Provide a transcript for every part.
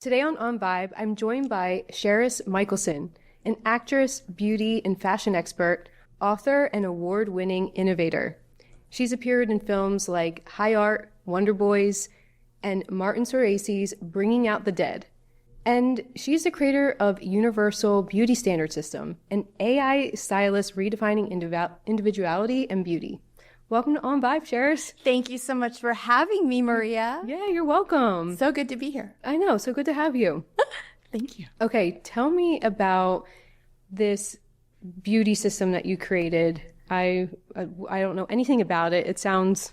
Today on OnVibe, I'm joined by Charis Michelsen, an actress, beauty, and fashion expert, author, and award-winning innovator. She's appeared in films like High Art, Wonder Boys, and Martin Scorsese's Bringing Out the Dead. And she's the creator of Universal Beauty Standard System, an AI stylist redefining individuality and beauty. Welcome to OnVibe, Charis. Thank you so much for having me, Maria. Yeah, you're welcome. So good to be here. I know, so good to have you. Thank you. Okay, tell me about this beauty system that you created. I don't know anything about it. It sounds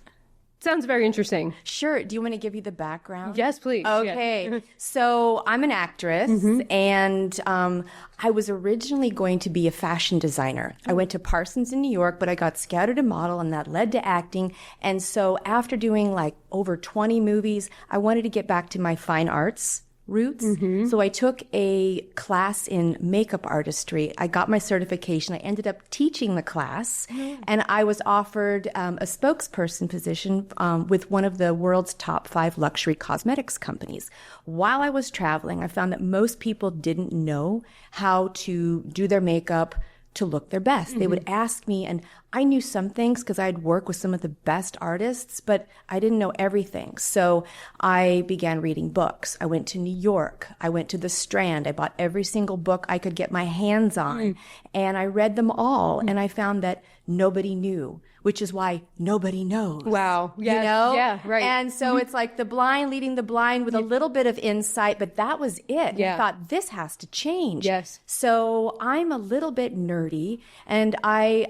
very interesting. Sure. Do you want to give you the background? Yes, please. Okay. Yes. So I'm an actress, and I was originally going to be a fashion designer. I went to Parsons in New York, but I got scouted to model, and that led to acting. And so after doing like over 20 movies, I wanted to get back to my fine arts roots. So I took a class in makeup artistry. I got my certification. I ended up teaching the class, and I was offered a spokesperson position with one of the world's top 5 luxury cosmetics companies. While I was traveling, I found that most people didn't know how to do their makeup to look their best. They would ask me, and I knew some things because I'd worked with some of the best artists, but I didn't know everything. So I began reading books. I went to New York. I went to the Strand. I bought every single book I could get my hands on, and I read them all, and I found that nobody knew, which is why nobody knows. Wow. Yes. You know? Yeah, right. And so it's like the blind leading the blind with a little bit of insight, but that was it. Yeah. I thought, this has to change. Yes. So I'm a little bit nerdy, and I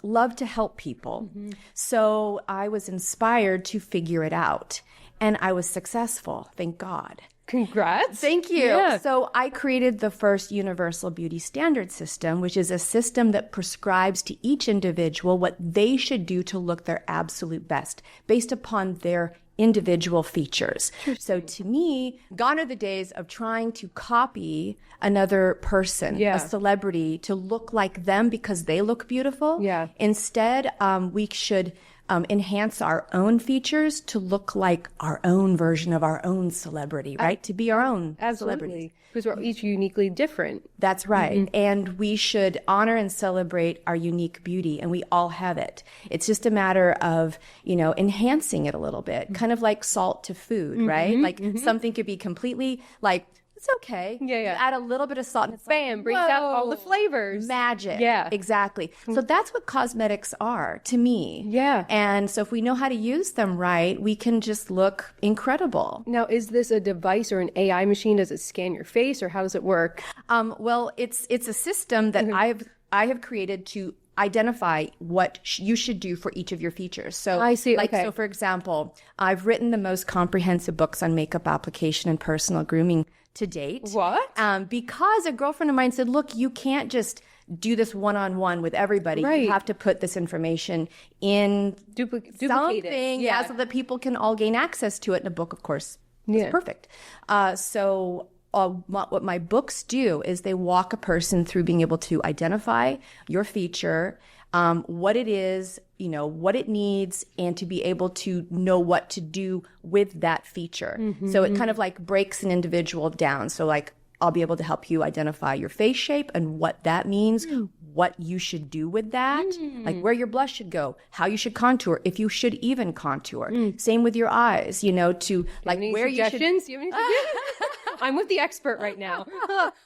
love to help people. So I was inspired to figure it out, and I was successful, thank God. Congrats. Thank you. Yeah. So I created the first Universal Beauty Standard System, which is a system that prescribes to each individual what they should do to look their absolute best based upon their individual features. So to me, gone are the days of trying to copy another person, a celebrity, to look like them because they look beautiful. Yeah. Instead, we should enhance our own features to look like our own version of our own celebrity, right? To be our own celebrity. Because we're each uniquely different. That's right. And we should honor and celebrate our unique beauty, and we all have it. It's just a matter of, enhancing it a little bit, kind of like salt to food, right? Like something could be completely like, it's okay. Yeah. Add a little bit of salt and it's Bam, brings out all the flavors. Magic. Yeah. Exactly. So that's what cosmetics are to me. Yeah. And so if we know how to use them right, we can just look incredible. Now, is this a device or an AI machine? Does it scan your face, or how does it work? Well, it's a system that I have created to identify what you should do for each of your features. So I see. Okay. So for example, I've written the most comprehensive books on makeup application and personal grooming to date. What? Because a girlfriend of mine said, look, you can't just do this one-on-one with everybody. Right. You have to put this information in Duplicate something, it. so that people can all gain access to it. And a book, of course, is perfect. So what my books do is they walk a person through being able to identify your feature, what it is, what it needs, and to be able to know what to do with that feature. So it kind of like breaks an individual down. So like I'll be able to help you identify your face shape and what that means, what you should do with that, like where your blush should go, how you should contour, if you should even contour. Same with your eyes, to like where you should. You have any suggestions? I'm with the expert right now.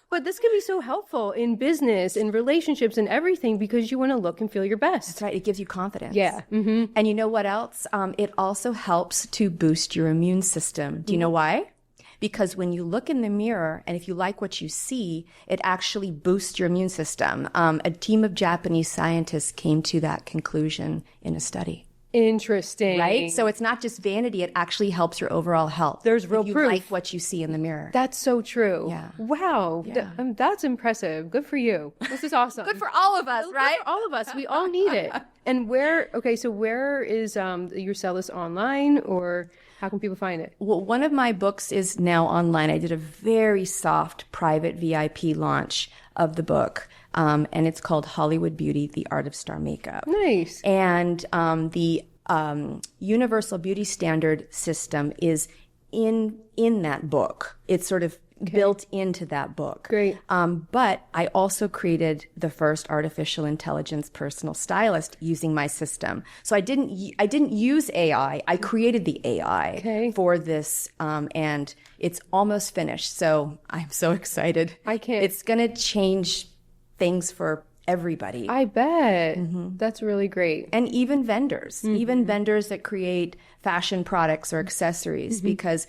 But this can be so helpful in business, in relationships, and everything, because you want to look and feel your best. That's right. It gives you confidence. Yeah. And you know what else? It also helps to boost your immune system. Do you know why? Because when you look in the mirror and if you like what you see, it actually boosts your immune system. A team of Japanese scientists came to that conclusion in a study. Interesting. Right? So it's not just vanity. It actually helps your overall health. There's real if you proof. like what you see in the mirror. That's so true. Yeah. Wow. Yeah. That's impressive. Good for you. This is awesome. Good for all of us, right? Good for all of us. We all need it. And where is your sell this online, or how can people find it? Well, one of my books is now online. I did a very soft, private VIP launch of the book. And it's called Hollywood Beauty, The Art of Star Makeup. Nice. And the Universal Beauty Standard System is in that book. It's sort of built into that book. Great. But I also created the first artificial intelligence personal stylist using my system. So I didn't use AI. I created the AI for this, and it's almost finished. So I'm so excited. I can't. It's going to change things for everybody. I bet. That's really great. And even vendors, even vendors that create fashion products or accessories, because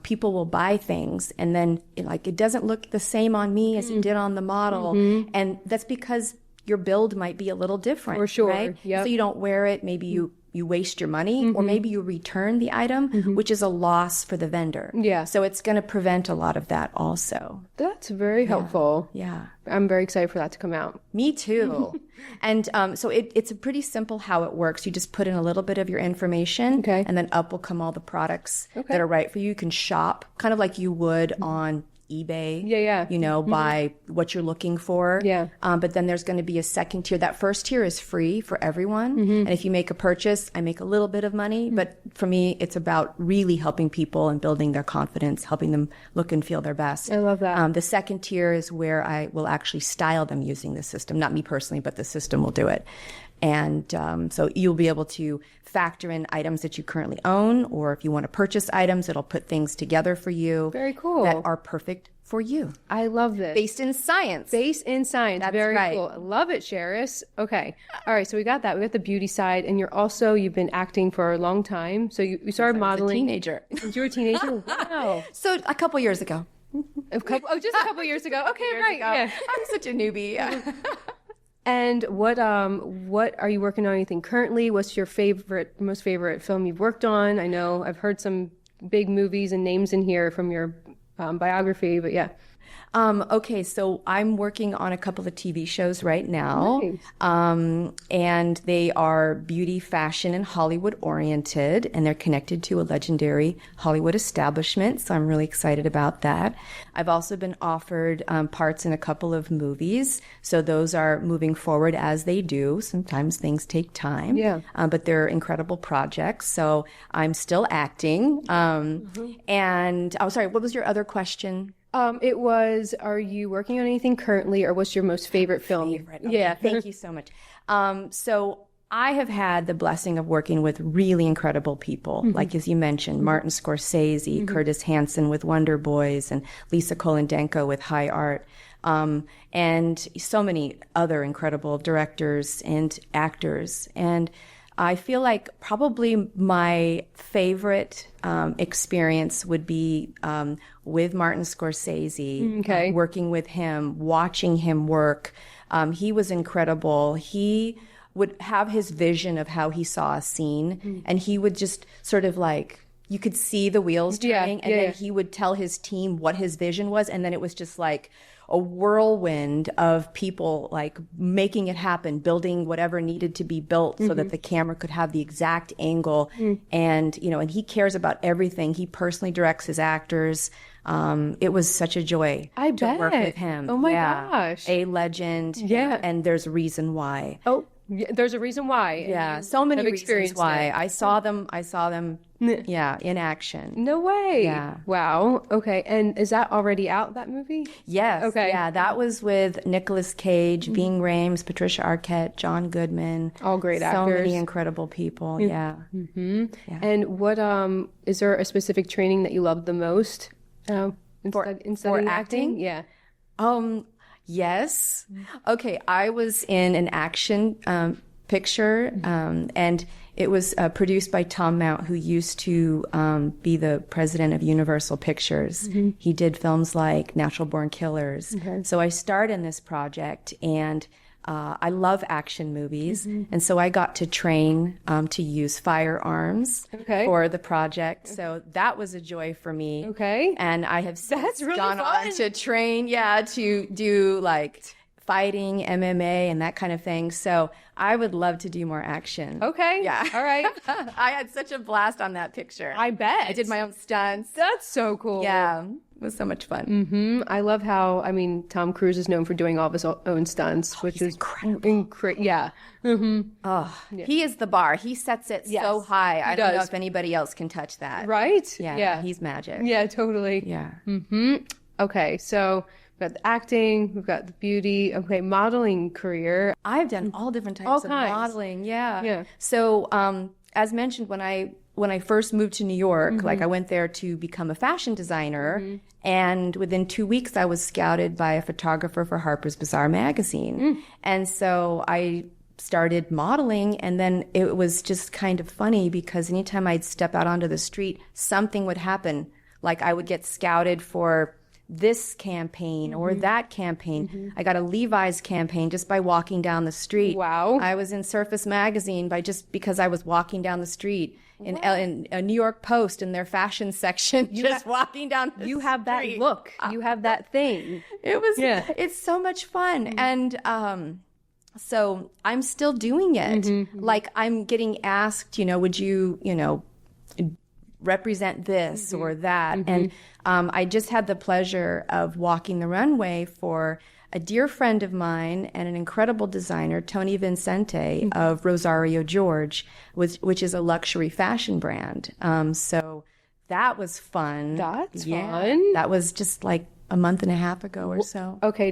people will buy things and then it doesn't look the same on me as it did on the model. And that's because your build might be a little different. For sure. Right? Yep. So you don't wear it. Maybe you waste your money, or maybe you return the item, which is a loss for the vendor. Yeah. So it's going to prevent a lot of that also. That's very helpful. Yeah. I'm very excited for that to come out. Me too. And so it's a pretty simple how it works. You just put in a little bit of your information, and then up will come all the products that are right for you. You can shop kind of like you would on eBay, buy what you're looking for. Yeah. But then there's going to be a second tier. That first tier is free for everyone. And if you make a purchase, I make a little bit of money. But for me, it's about really helping people and building their confidence, helping them look and feel their best. I love that. The second tier is where I will actually style them using the system. Not me personally, but the system will do it. And so you'll be able to factor in items that you currently own, or if you want to purchase items, it'll put things together for you. Very cool. That are perfect for you. I love this. Based in science. Based in science. That's very right. cool. I love it, Charis. Okay. All right. So we got that. We got the beauty side, and you've been acting for a long time. So you started modeling. Since I was a teenager. Since you were a teenager? Wow. So a couple years ago. Just a couple years ago. Okay, right. Yeah. I'm such a newbie. Yeah. And what are you working on? Anything currently? What's your most favorite film you've worked on? I know I've heard some big movies and names in here from your biography, but yeah. Okay, so I'm working on a couple of TV shows right now. Nice. And they are beauty, fashion, and Hollywood oriented, and they're connected to a legendary Hollywood establishment, so I'm really excited about that. I've also been offered parts in a couple of movies, so those are moving forward as they do. Sometimes things take time, but they're incredible projects, so I'm still acting. And, oh, sorry, what was your other question? It was, are you working on anything currently, or what's your most favorite film? Okay. Yeah. Thank you so much. So I have had the blessing of working with really incredible people, like as you mentioned, Martin Scorsese, Curtis Hanson with Wonder Boys, and Lisa Kolodenko with High Art. And so many other incredible directors and actors. And I feel like probably my favorite experience would be with Martin Scorsese, working with him, watching him work. He was incredible. He would have his vision of how he saw a scene, and he would just sort of you could see the wheels turning, and then he would tell his team what his vision was, and then it was just like a whirlwind of people making it happen, building whatever needed to be built so that the camera could have the exact angle. And, and he cares about everything. He personally directs his actors. It was such a joy to work with him. Oh my gosh. A legend. Yeah. And there's a reason why. Oh, yeah, there's a reason why. Yeah. So many reasons why. I saw them. Yeah, in action. No way. Yeah. Wow. Okay. And is that already out, that movie? Yes. Okay. Yeah, that was with Nicolas Cage, Ving Rhames, Patricia Arquette, John Goodman. All great actors. So many incredible people. Yeah. Yeah. And what is there a specific training that you loved the most in studying acting? Yeah. Yes. Okay, I was in an action picture, and it was produced by Tom Mount, who used to be the president of Universal Pictures. He did films like Natural Born Killers. So I starred in this project, and I love action movies, and so I got to train to use firearms for the project. So that was a joy for me. And I have since gone on to train, to do fighting, MMA, and that kind of thing. So I would love to do more action. Yeah. All right. I had such a blast on that picture. I bet. I did my own stunts. That's so cool. Yeah. was so much fun. I love how, I mean, Tom Cruise is known for doing all of his own stunts, which is incredible. Yeah. He is the bar. He sets it so high. I don't know if anybody else can touch that. Right? Yeah. He's magic. Yeah, totally. Yeah. Okay, so we've got the acting, we've got the beauty. Okay, modeling career. I've done all different types of modeling. Yeah. So, as mentioned, when I first moved to New York, like I went there to become a fashion designer, and within 2 weeks I was scouted by a photographer for Harper's Bazaar magazine. And so I started modeling, and then it was just kind of funny because anytime I'd step out onto the street, something would happen. Like I would get scouted for this campaign or that campaign. I got a Levi's campaign just by walking down the street. Wow. I was in Surface magazine because I was walking down the street. In a New York Post in their fashion section, walking down the street. You have that look. You have that thing. It's so much fun. And so I'm still doing it. Like I'm getting asked, would you, represent this or that. And I just had the pleasure of walking the runway for a dear friend of mine and an incredible designer, Tony Vincente of Rosario George, which is a luxury fashion brand. So that was fun. That's fun. That was just like a month and a half ago or so. Okay,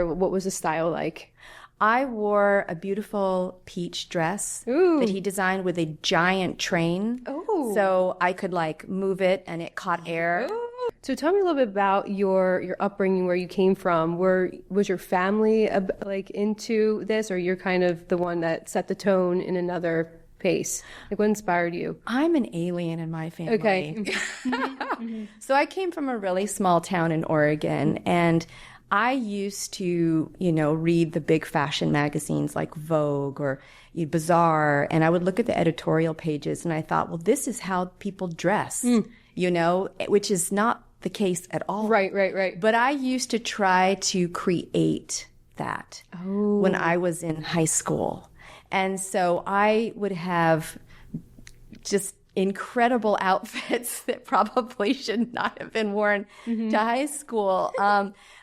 what was the style like? I wore a beautiful peach dress that he designed with a giant train. So I could like move it and it caught air. So tell me a little bit about your upbringing, where you came from. Was your family like into this, or you're kind of the one that set the tone in another pace? Like, what inspired you? I'm an alien in my family. Okay. So I came from a really small town in Oregon, and I used to, read the big fashion magazines like Vogue or Bazaar, and I would look at the editorial pages and I thought, well, this is how people dress, which is not the case at all. Right. But I used to try to create that when I was in high school. And so I would have just incredible outfits that probably should not have been worn to high school.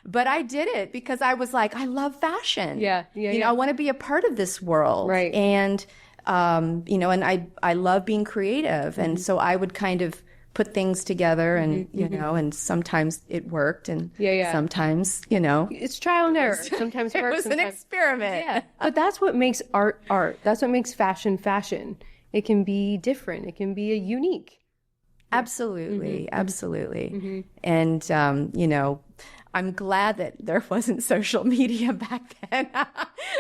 But I did it because I was like, I love fashion. Yeah. I want to be a part of this world. Right. And, and I love being creative. And so I would kind of put things together and, and sometimes it worked and sometimes, It's trial and error. Sometimes it works. It was an experiment. Yeah. But that's what makes art. That's what makes fashion. It can be different. It can be a unique. Absolutely. And, I'm glad that there wasn't social media back then.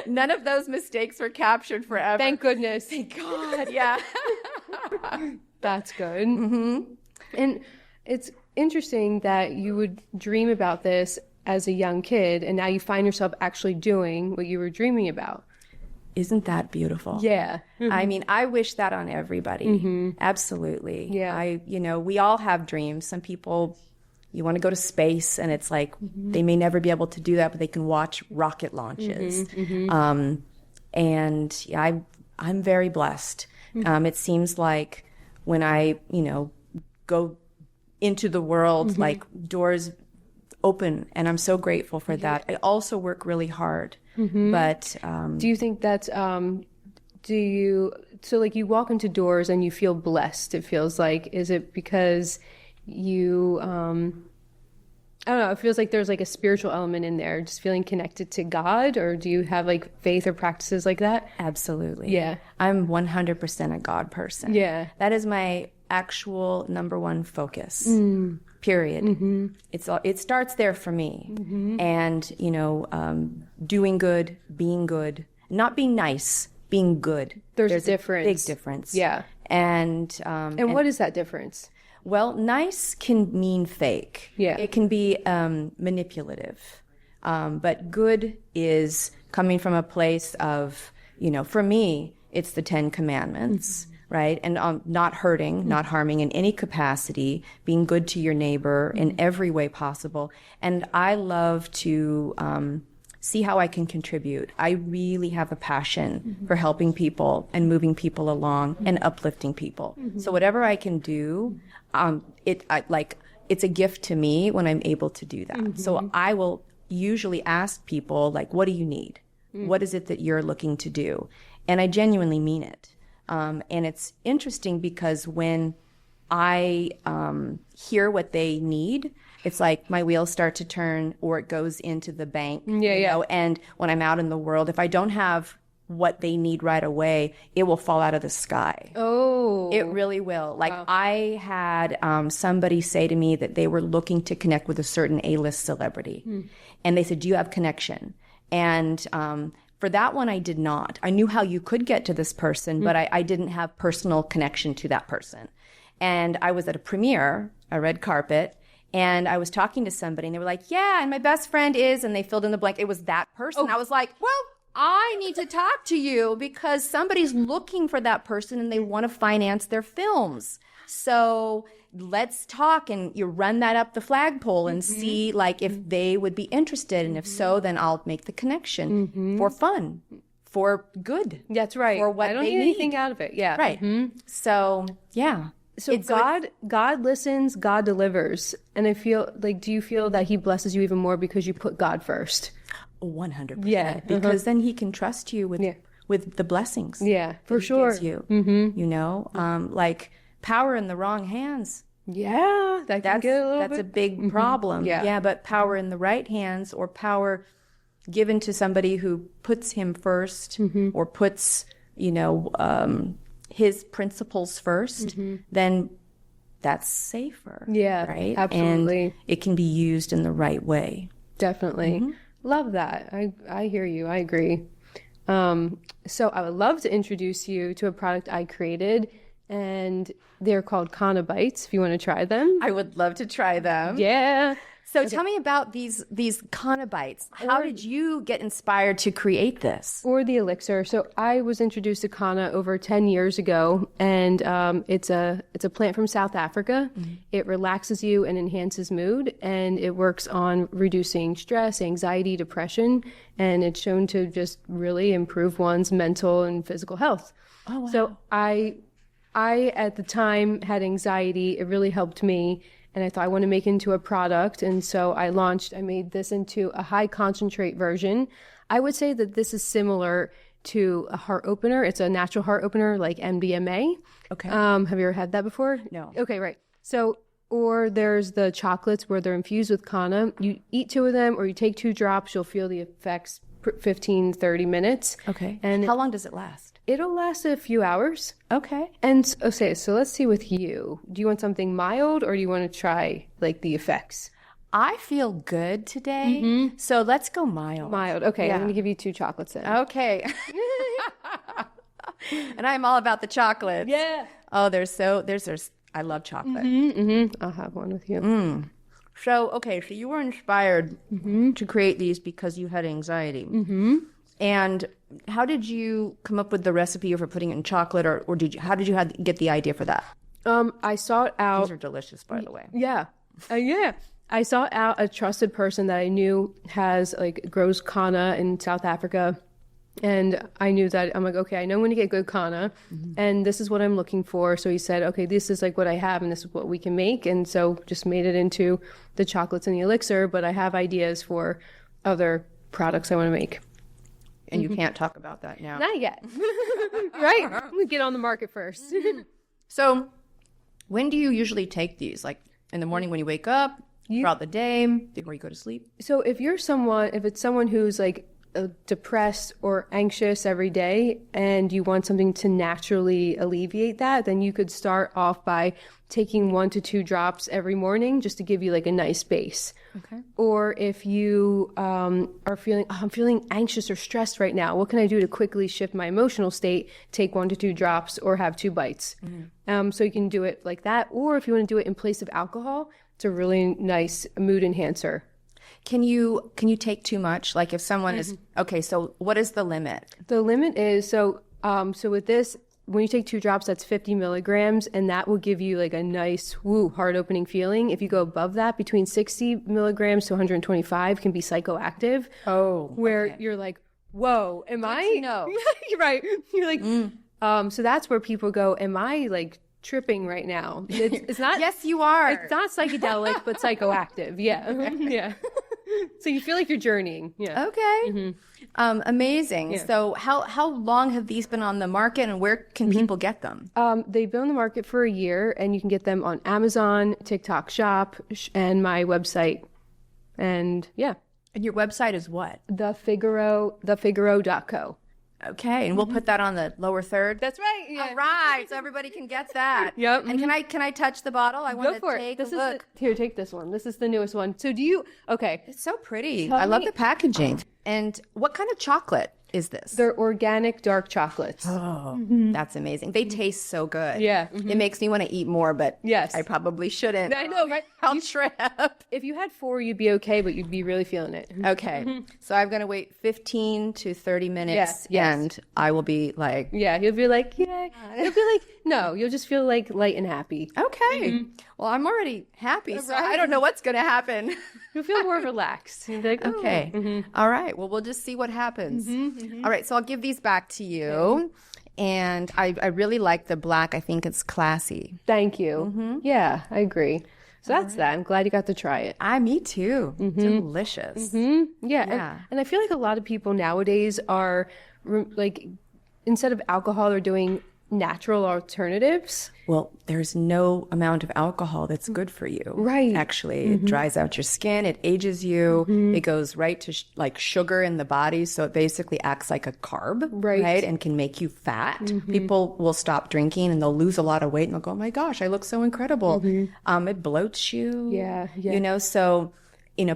None of those mistakes were captured forever. Thank goodness. Thank God. Yeah. That's good. And it's interesting that you would dream about this as a young kid, and now you find yourself actually doing what you were dreaming about. Isn't that beautiful? Yeah. I mean, I wish that on everybody. Absolutely. Yeah. We all have dreams. Some people, you want to go to space, and it's like they may never be able to do that, but they can watch rocket launches. And I'm very blessed. It seems like when I, go into the world, like doors open, and I'm so grateful for that. I also work really hard. But do you think that's so like you walk into doors and you feel blessed, it feels like? Is it because you I don't know, it feels like there's like a spiritual element in there, just feeling connected to God? Or do you have like faith or practices like that? Absolutely. Yeah. I'm 100% a God person. Yeah. That is my actual number one focus. Period. It starts there for me. And, doing good, being good, not being nice, being good. There's a difference. Big difference. Yeah. And what is that difference? Well, nice can mean fake. Yeah. It can be manipulative. But good is coming from a place of, for me, it's the 10 Commandments. Right? And not hurting, not harming in any capacity, being good to your neighbor in every way possible. And I love to see how I can contribute. I really have a passion for helping people and moving people along and uplifting people. So whatever I can do, it's a gift to me when I'm able to do that. So I will usually ask people, like, what do you need? What is it that you're looking to do? And I genuinely mean it. And it's interesting because when I hear what they need, it's like my wheels start to turn, or it goes into the bank. You know? And when I'm out in the world, if I don't have what they need right away, it will fall out of the sky. Oh. It really will. Like, I had somebody say to me that they were looking to connect with a certain A-list celebrity. And they said, do you have connection? And for that one, I did not. I knew how you could get to this person, but I didn't have personal connection to that person. And I was at a premiere, a red carpet, and I was talking to somebody, and they were like, yeah, and my best friend is, and they filled in the blank. It was that person. I was like, well, I need to talk to you because somebody's looking for that person and they want to finance their films. So let's talk, and you run that up the flagpole and see like if they would be interested. And if so, then I'll make the connection for fun, for good. That's right. For what I don't they need need. anything out of it. Yeah. Right. So, yeah. So God listens, God delivers. And I feel like, do you feel that he blesses you even more because you put God first? 100%. Yeah. Because then he can trust you with the blessings. Yeah, for that he sure. gives you, you know, like power in the wrong hands. Yeah, That's a big problem. Yeah. But power in the right hands, or power given to somebody who puts him first, or puts, you know, his principles first, then that's safer. Yeah, right? absolutely. And it can be used in the right way. Definitely. Love that. I hear you. I agree. So I would love to introduce you to a product I created, and they're called Kana Bites, if you want to try them. I would love to try them. Yeah. So tell me about these Kana Bites. How did you get inspired to create this? Or the elixir. So I was introduced to Kana over 10 years ago, and it's a plant from South Africa. It relaxes you and enhances mood, and it works on reducing stress, anxiety, depression, and it's shown to just really improve one's mental and physical health. Oh, wow. So I at the time had anxiety. It really helped me. And I thought I want to make it into a product. And so I made this into a high concentrate version. I would say that this is similar to a heart opener. It's a natural heart opener like MDMA. Okay. Have you ever had that before? No. Okay, right. So, or there's the chocolates where they're infused with Kana. You eat 2 of them, or you take 2 drops, you'll feel the effects 15, 30 minutes. Okay. And how long does it last? It'll last a few hours. Okay. And okay, so let's see with you. Do you want something mild, or do you want to try like the effects? I feel good today, so let's go mild. Mild. Okay, I'm going to give you 2 chocolates then. Okay. And I'm all about the chocolate. Yeah. Oh, there's I love chocolate. I'll have one with you. So you were inspired to create these because you had anxiety. And how did you come up with the recipe for putting it in chocolate, or how did you get the idea for that? I sought out. These are delicious, by the way. Yeah. I sought out a trusted person that I knew grows Kana in South Africa. And I knew that, I'm like, okay, I know when to get good Kana, and this is what I'm looking for. So he said, okay, this is like what I have, and this is what we can make. And so just made it into the chocolates and the elixir, but I have ideas for other products I want to make. And you can't talk about that now. Not yet. Right? We get on the market first. So when do you usually take these? Like in the morning when you wake up, throughout the day, before you go to sleep? So if it's someone who's like depressed or anxious every day, and you want something to naturally alleviate that, then you could start off by taking 1 to 2 drops every morning just to give you like a nice base. Okay. Or if you are feeling, I'm feeling anxious or stressed right now, what can I do to quickly shift my emotional state? Take 1 to 2 drops or have 2 bites. So you can do it like that. Or if you want to do it in place of alcohol, it's a really nice mood enhancer. Can you take too much? Like if someone is, okay, so what is the limit? The limit is, so with this, when you take 2 drops, that's 50 milligrams, and that will give you like a nice, heart-opening feeling. If you go above that, between 60 milligrams to 125 can be psychoactive. Oh, where you're like, whoa, am I? No. You're right. You're like, so that's where people go, am I like tripping right now. It's not. Yes, you are. It's not psychedelic, but psychoactive. Yeah. Yeah. So you feel like you're journeying. Yeah. Okay. Amazing. Yeah. So how long have these been on the market, and where can people get them? They've been on the market for a year, and you can get them on Amazon, TikTok Shop, and my website. And yeah, And your website is what? thefigaro.co. Okay, and we'll put that on the lower third. That's right. Yeah. All right, so everybody can get that. Yep. And can I touch the bottle? I want Go for to it. take This a is look. here, take this one. This is the newest one. So okay. It's so pretty. Tell I love me- the packaging. And what kind of chocolate is this? They're organic dark chocolates. Oh, that's amazing. They taste so good. Yeah. It makes me want to eat more, but Yes. I probably shouldn't. I know, right? I'll trip. If you had 4, you'd be okay, but you'd be really feeling it. Okay. So I'm going to wait 15 to 30 minutes Yes. and I will be like, Yeah, you'll be like, yeah. You'll be like, no, you'll just feel like light and happy. okay. Well, I'm already happy. So I don't know what's going to happen. You'll feel more relaxed. You'll be like, oh. Okay. All right. Well, we'll just see what happens. All right. So I'll give these back to you. And I really like the black. I think it's classy. Thank you. Yeah, I agree. So that's that. I'm glad you got to try it. Me too. Delicious. Yeah. And I feel like a lot of people nowadays are like, instead of alcohol, they're doing natural alternatives. Well, there's no amount of alcohol that's good for you. Right. Actually, it dries out your skin. It ages you. It goes right to like sugar in the body. So it basically acts like a carb. Right. And can make you fat. People will stop drinking and they'll lose a lot of weight and they'll go, oh my gosh, I look so incredible. It bloats you. Yeah. You know, so,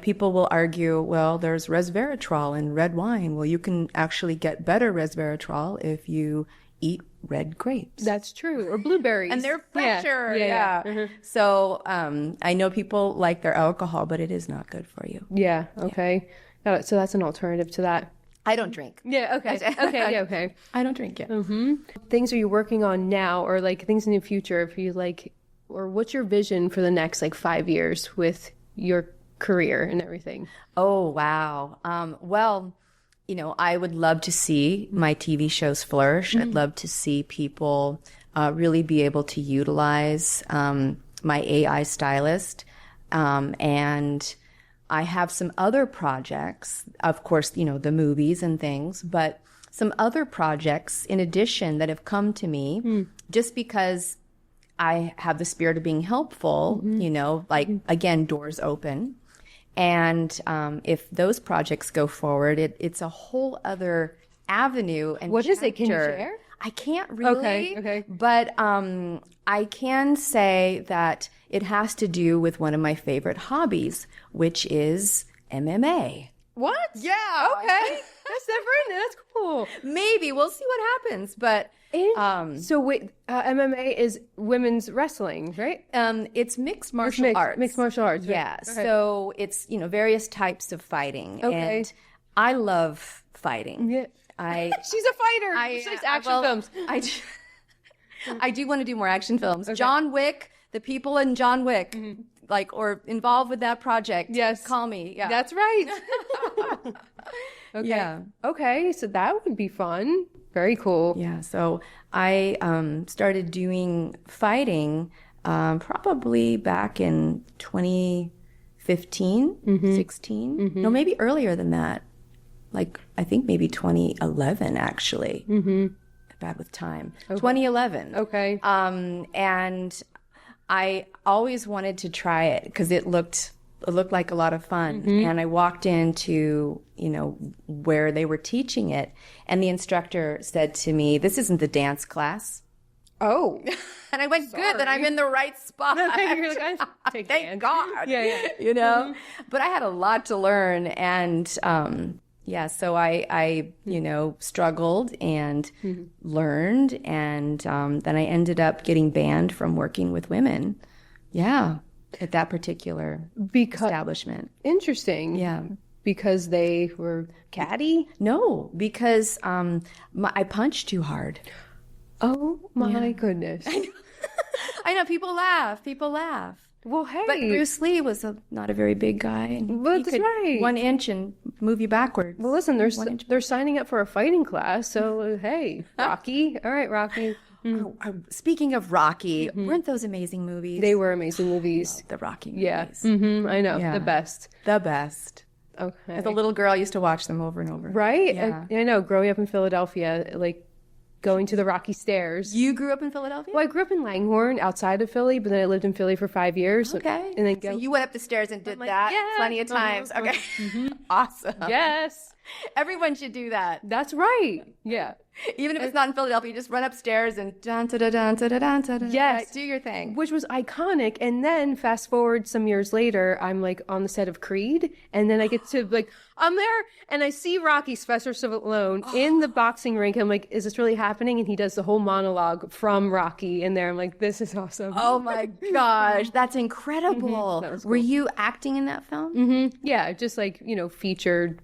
people will argue, well, there's resveratrol in red wine. Well, you can actually get better resveratrol if you eat red grapes. That's true. Or blueberries. And they're fresher. Yeah. So I know people like their alcohol, but it is not good for you. Yeah. Okay. So that's an alternative to that. I don't drink. Yeah. Okay. Okay. Yeah. Okay. I don't drink it. Things are you working on now, or like things in the future? If you like, or what's your vision for the next like 5 years with your career and everything? Oh, wow. Well, I would love to see my TV shows flourish. I'd love to see people really be able to utilize my AI stylist. And I have some other projects, of course, the movies and things, but some other projects in addition that have come to me just because I have the spirit of being helpful, like, again, doors open. And if those projects go forward, it's a whole other avenue and What is it? Can you chapter. share? I can't really. Okay. But I can say that it has to do with one of my favorite hobbies, which is MMA. What? Yeah. Okay. That's different. That's cool. Maybe. We'll see what happens. But So wait, MMA is women's wrestling, right? it's mixed martial arts. Mixed martial arts. Right? Yeah. Okay. So it's, various types of fighting. Okay. And I love fighting. Yeah. She's a fighter. She likes action well, films. I do want to do more action films. John Wick, the people in John Wick, or involved with that project. Yes. Call me. Yeah. That's right. Okay. Yeah. Okay, so that would be fun. Very cool. Yeah. So I started doing fighting probably back in 2015, 16. No, maybe earlier than that. Like, I think maybe 2011, actually. Bad with time. 2011. Okay. And I always wanted to try it because it looked like a lot of fun. And I walked into, where they were teaching it. And the instructor said to me, this isn't the dance class. Oh. And I went, good, then I'm in the right spot. You're like, I take Thank dance. God. Yeah. But I had a lot to learn. And, so I struggled and learned. And then I ended up getting banned from working with women. Yeah. At that particular establishment. Interesting. Yeah. Because they were catty? No, because I punched too hard. Oh my goodness. I know, people laugh. Well, hey. But Bruce Lee was not a very big guy. And Well, he that's could right. 1 inch and move you backwards. Well, listen, they're signing up for a fighting class, so hey, Rocky. All right, Rocky. Speaking of Rocky, weren't those amazing movies? They were amazing movies. The Rocky movies. Yeah. I know. Yeah. The best. The best. Okay. As a little girl, I used to watch them over and over. Right? Yeah. I know. Growing up in Philadelphia, like going to the Rocky Stairs. You grew up in Philadelphia? Well, I grew up in Langhorne outside of Philly, but then I lived in Philly for 5 years. Okay. And then so you went up the stairs and did that yeah. plenty of times. Okay. Awesome. Yes. Everyone should do that. That's right. Yeah. Even if it's not in Philadelphia, you just run upstairs and dun da da dun da da dun da da. Yes. Do your thing. Which was iconic. And then fast forward some years later, I'm like on the set of Creed. And then I get to like, I'm there and I see Rocky Sylvester Stallone in the boxing rink. I'm like, is this really happening? And he does the whole monologue from Rocky in there. I'm like, this is awesome. Oh my gosh. That's incredible. That was cool. Were you acting in that film? Mm-hmm. Yeah. Just like, featured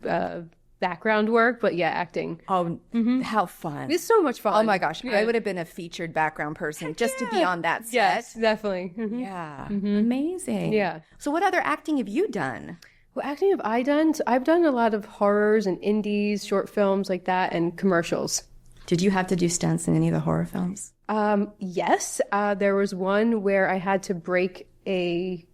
background work, but yeah, acting. Oh, how fun. It's so much fun. Oh my gosh. Yeah. I would have been a featured background person just to be on that set. Yes, definitely. Mm-hmm. Yeah. Amazing. Yeah. So what other acting have you done? What acting have I done? So I've done a lot of horrors and indies, short films like that, and commercials. Did you have to do stunts in any of the horror films? Yes. There was one where I had to break a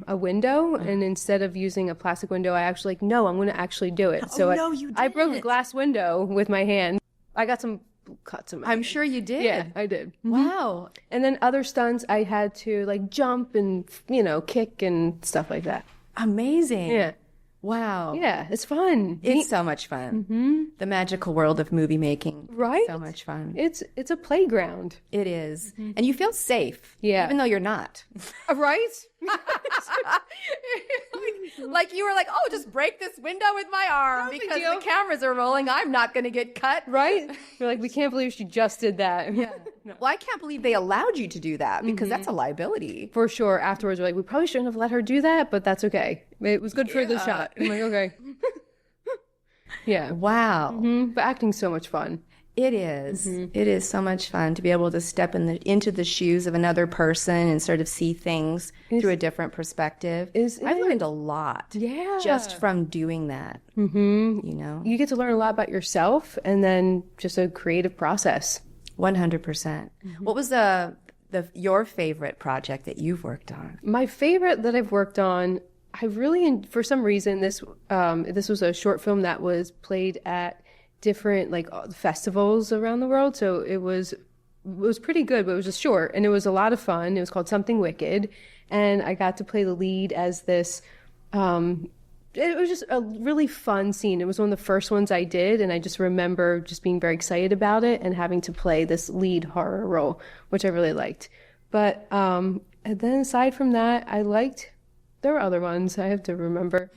window, and instead of using a plastic window, I actually I'm going to actually do it. So no, you I broke a didn't. glass window with my hand. I got some cuts in my I'm hand. sure you did. Yeah, I did. Wow. And then other stunts, I had to like jump and, kick and stuff like that. Amazing. Yeah. Wow. Yeah, it's fun. It's so much fun. The magical world of movie making. Right? So much fun. It's a playground. It is. And you feel safe. Yeah. Even though you're not. Right? Like you were like, oh, just break this window with my arm big because deal. the cameras are rolling. I'm not going to get cut. Right? You're like, we can't believe she just did that. Yeah. Well, I can't believe they allowed you to do that because that's a liability. For sure. Afterwards, we're like, we probably shouldn't have let her do that, but that's okay. It was good for the shot. I'm like, okay. Yeah. Wow. But acting's so much fun. It is. It is so much fun to be able to step into the shoes of another person and sort of see things through a different perspective. I've learned a lot just from doing that. You get to learn a lot about yourself and then just a creative process. 100%. What was your favorite project that you've worked on? My favorite that I've worked on, I really, for some reason, this was a short film that was played at different festivals around the world. So it was pretty good, but it was just short and it was a lot of fun. It was called Something Wicked, and I got to play the lead as this. It was just a really fun scene. It was one of the first ones I did, and I just remember just being very excited about it and having to play this lead horror role, which I really liked. But and then aside from that, there were other ones I have to remember.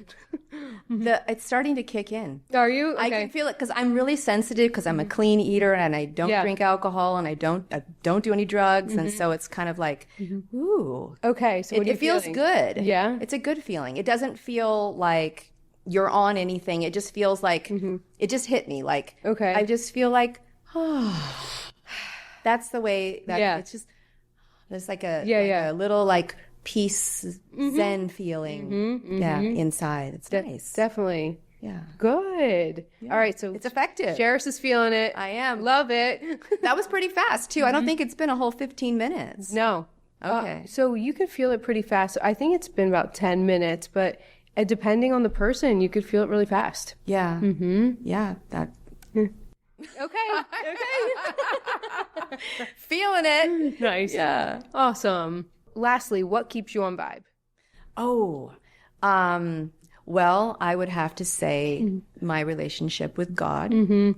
It's starting to kick in. Are you? Okay. I can feel it because I'm really sensitive because I'm a clean eater and I don't drink alcohol and I don't do any drugs. And so it's kind of like, ooh. Okay. So what are you it feels feeling? good. Yeah. It's a good feeling. It doesn't feel like you're on anything. It just feels like it just hit me. Like, okay. I just feel like, that's the way that it's just, there's like a little like peace, zen feeling. Yeah. Inside. It's nice. Definitely. Yeah. Good. Yeah. All right. So it's effective. Charis is feeling it. I am. Love it. That was pretty fast too. I don't think it's been a whole 15 minutes. No. Okay. So you could feel it pretty fast. I think it's been about 10 minutes, but depending on the person, you could feel it really fast. Yeah. Yeah. That. Okay. Feeling it. Nice. Yeah. Awesome. Lastly, what keeps you on Vibe? Oh, well, I would have to say my relationship with God,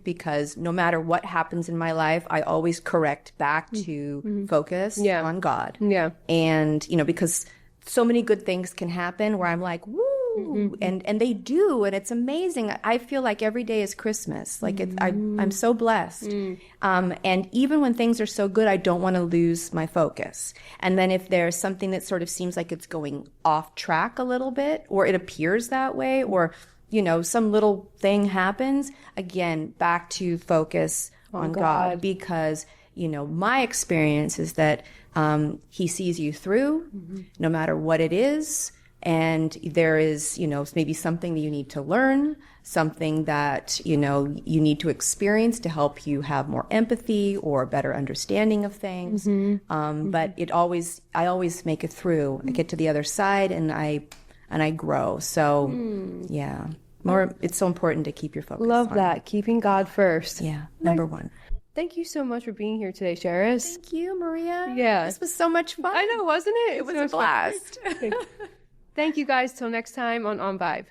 because no matter what happens in my life, I always correct back to focus on God. Yeah. And, because so many good things can happen where I'm like, woo, and they do, and it's amazing. I feel like every day is Christmas. Like I'm so blessed. And even when things are so good, I don't want to lose my focus. And then if there's something that sort of seems like it's going off track a little bit, or it appears that way, or some little thing happens, again, back to focus on God, because my experience is that He sees you through, no matter what it is. and there is, maybe something that you need to learn, something that, you need to experience to help you have more empathy or better understanding of things. But I always make it through. I get to the other side and I grow. So yeah, it's so important to keep your focus. Love that. Keeping God first. Yeah. Number one. Thank you so much for being here today, Charis. Thank you, Maria. Yeah. This was so much fun. I know, wasn't it? It was a blast. Thank you guys. Till next time on OnVibe.